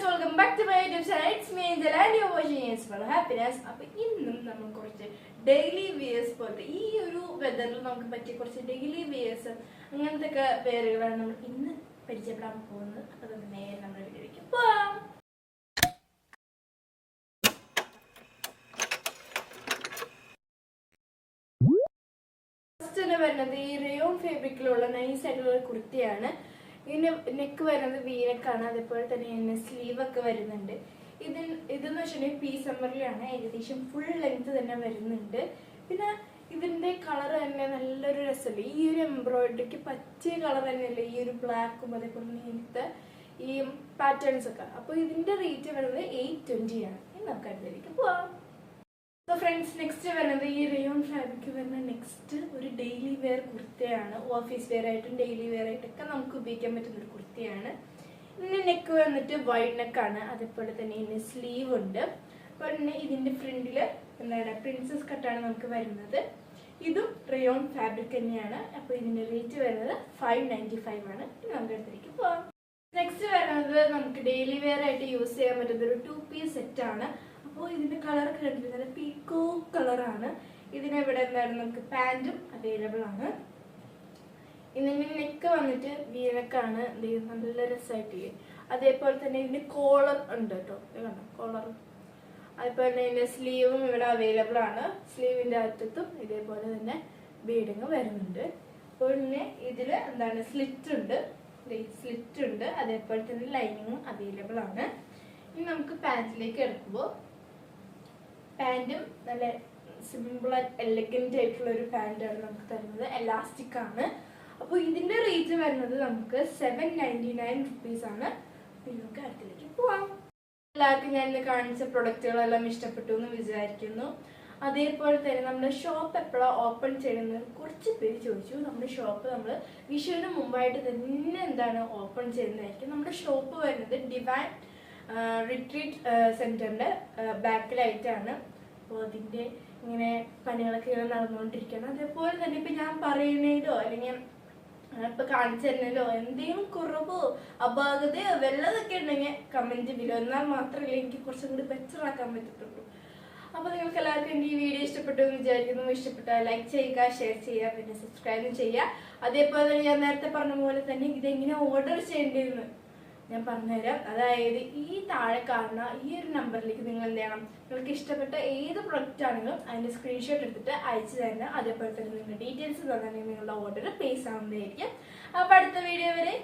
welcome back to my YouTube channel. It's me Angel and you're watching Yes for Happiness. അപ്പോൾ ഇന്നും നമ്മൾ കുറച്ച് daily wears പോലത്തെ ഈ ഒരു വെതറിൽ നമുക്ക് പറ്റിയ കുറച്ച് ഡെയിലി വെയേഴ്സ് അങ്ങനത്തെ ഒക്കെ പേരുകളാണ് നമ്മൾ ഇന്ന് പരിചയപ്പെടാൻ പോകുന്നത്. അപ്പോൾ അത് നേരെ നമ്മൾ വീഡിയോയിലേക്ക് പോവാം. ഫസ്റ്റ് തന്നെ വരുന്നത് ഈ റയോൺ ഫാബ്രിക്കിലുള്ള നൈസ് ആയിട്ടുള്ള കുർത്തിയാണ്. ഇതിന്റെ നെക്ക് വരുന്നത് വീനക്കാണ്, അതേപോലെ തന്നെ സ്ലീവ് ഒക്കെ വരുന്നുണ്ട്. ഇതെന്ന് വെച്ചിട്ടുണ്ടെങ്കിൽ പീസ് എംബ്രോയിഡറിയാണ്, ഏകദേശം ഫുൾ ലെങ്ത് തന്നെ വരുന്നുണ്ട്. പിന്നെ ഇതിന്റെ കളർ തന്നെ നല്ലൊരു രസമല്ലേ, ഈ ഒരു എംബ്രോയിഡറിക്ക് പറ്റിയ കളർ തന്നെയല്ലേ ഈ ഒരു ബ്ലാക്കും അതേപോലെ ഇങ്ങനത്തെ ഈ പാറ്റേൺസ് ഒക്കെ. അപ്പോൾ ഇതിന്റെ റേറ്റ് വരുന്നത് 820 ആണ്. ഇനി നമുക്ക് അടുത്തേക്ക് പോവാം. സോ ഫ്രണ്ട്സ്, നെക്സ്റ്റ് വരുന്നത് ഈ റയോൺ ഫാബ്രിക് വരുന്ന നെക്സ്റ്റ് ഒരു ഡെയിലി വെയർ കുർത്തയാണ്. ഓഫീസ് വെയർ ആയിട്ടും ഡെയിലി വെയർ ആയിട്ടൊക്കെ നമുക്ക് ഉപയോഗിക്കാൻ പറ്റുന്ന ഒരു കുർത്തിയാണ്. ഇതിന്റെ നെക്ക് വന്നിട്ട് വൈഡ് നെക്കാണ്, അതേപോലെ തന്നെ ഇതിന് സ്ലീവ് ഉണ്ട്. അപ്പോൾ തന്നെ ഇതിന്റെ ഫ്രണ്ടിൽ എന്താണ് പ്രിൻസസ് കട്ടാണ് നമുക്ക് വരുന്നത്. ഇതും റയോൺ ഫാബ്രിക് തന്നെയാണ്. അപ്പോൾ ഇതിന്റെ റേറ്റ് വരുന്നത് 595 ആണ്. നമുക്ക് അടുത്തേക്ക് പോവാം. നെക്സ്റ്റ് വരുന്നത് നമുക്ക് ഡെയിലി വെയർ ആയിട്ട് യൂസ് ചെയ്യാൻ പറ്റുന്ന ഒരു 2 പീസ് സെറ്റ് ആണ്. അപ്പോൾ ഇതിന്റെ കളർ കണ്ടിരുന്നത് പീക്കോ കളറാണ്. ഇതിനെവിടെ എന്താണ് നമുക്ക് പാൻറ്റും അവൈലബിൾ ആണ്. ഇതിന്റെ നെക്ക് വന്നിട്ട് വീനക്കാണ്, നല്ല രസമായിട്ടില്ലേ. അതേപോലെ തന്നെ ഇതിന്റെ കോളർ ഉണ്ട് കേട്ടോ, കണ്ടോ കോളർ. അതേപോലെ തന്നെ ഇതിന്റെ സ്ലീവും ഇവിടെ അവൈലബിൾ ആണ്. സ്ലീവിന്റെ അറ്റത്തും ഇതേപോലെ തന്നെ ബീഡിങ് വരുന്നുണ്ട്. അപ്പോൾ പിന്നെ ഇതില് എന്താണ് സ്ലിറ്റ് ഉണ്ട്, അതേപോലെ തന്നെ ലൈനിങ്ങും അവൈലബിൾ ആണ്. ഇനി നമുക്ക് പാൻറ്റിലേക്ക് എടുക്കുമ്പോൾ പാൻറ്റും നല്ല സിമ്പിൾ ആൻഡ് എലഗന്റ് ആയിട്ടുള്ള ഒരു പാൻറ്റാണ് നമുക്ക് തരുന്നത്. എലാസ്റ്റിക് ആണ്. അപ്പോൾ ഇതിന്റെ റേറ്റ് വരുന്നത് നമുക്ക് 799 റുപ്പീസ് ആണ്. നമുക്ക് അടുത്തേക്ക് പോവാം. എല്ലാവർക്കും ഞാൻ ഇന്ന് കാണിച്ച പ്രൊഡക്റ്റുകളെല്ലാം ഇഷ്ടപ്പെട്ടു എന്ന് വിചാരിക്കുന്നു. അതേപോലെ തന്നെ നമ്മുടെ ഷോപ്പ് എപ്പോഴാണ് ഓപ്പൺ ചെയ്യുന്നത് കുറച്ച് പേര് ചോദിച്ചു. നമ്മുടെ ഷോപ്പ് നമ്മൾ വിഷുവിന് മുമ്പായിട്ട് തന്നെ എന്താണ് ഓപ്പൺ ചെയ്യുന്നതായിരിക്കും. നമ്മുടെ ഷോപ്പ് വരുന്നത് ഡിവൈൻ റിട്രീറ്റ് സെന്ററിന്റെ ബാക്കിലായിട്ടാണ്. അപ്പോൾ അതിന്റെ ഇങ്ങനെ പണികളൊക്കെ ഇങ്ങനെ നടന്നുകൊണ്ടിരിക്കുകയാണ്. അതേപോലെ തന്നെ ഇപ്പൊ ഞാൻ പറയുന്നതിലോ അല്ലെങ്കിൽ ഇപ്പൊ കാണിച്ചു തരുന്നതിലോ എന്തെങ്കിലും കുറവോ അപാകതയോ വല്ലതൊക്കെ ഉണ്ടെങ്കിൽ കമന്റ് ബിലോ, എന്നാൽ മാത്രമേ എനിക്ക് കുറച്ചും കൂടി ബെറ്റർ ആക്കാൻ പറ്റത്തുള്ളൂ. അപ്പൊ നിങ്ങൾക്ക് എല്ലാവർക്കും എന്റെ ഈ വീഡിയോ ഇഷ്ടപ്പെട്ടു എന്ന് വിചാരിക്കുന്നു. ഇഷ്ടപ്പെട്ടാൽ ലൈക്ക് ചെയ്യുക, ഷെയർ ചെയ്യുക, പിന്നെ സബ്സ്ക്രൈബും ചെയ്യുക. അതേപോലെ തന്നെ ഞാൻ നേരത്തെ പറഞ്ഞ പോലെ തന്നെ ഇതെങ്ങനെ ഓർഡർ ചെയ്യേണ്ടിയിരുന്നു ഞാൻ പറഞ്ഞുതരാം. അതായത് ഈ താഴെ കാണുന്ന ഈ ഒരു നമ്പറിലേക്ക് നിങ്ങൾ എന്ത് ചെയ്യണം, നിങ്ങൾക്ക് ഇഷ്ടപ്പെട്ട ഏത് പ്രൊഡക്റ്റ് ആണെങ്കിലും അതിന്റെ സ്ക്രീൻഷോട്ട് എടുത്തിട്ട് അയച്ചു തരണം. അതേപോലെ തന്നെ നിങ്ങളുടെ ഡീറ്റെയിൽസ് തന്നെ നിങ്ങളുടെ ഓർഡർ പ്ലേസ് ആവുന്നതായിരിക്കും. അപ്പൊ അടുത്ത വീഡിയോ വരെ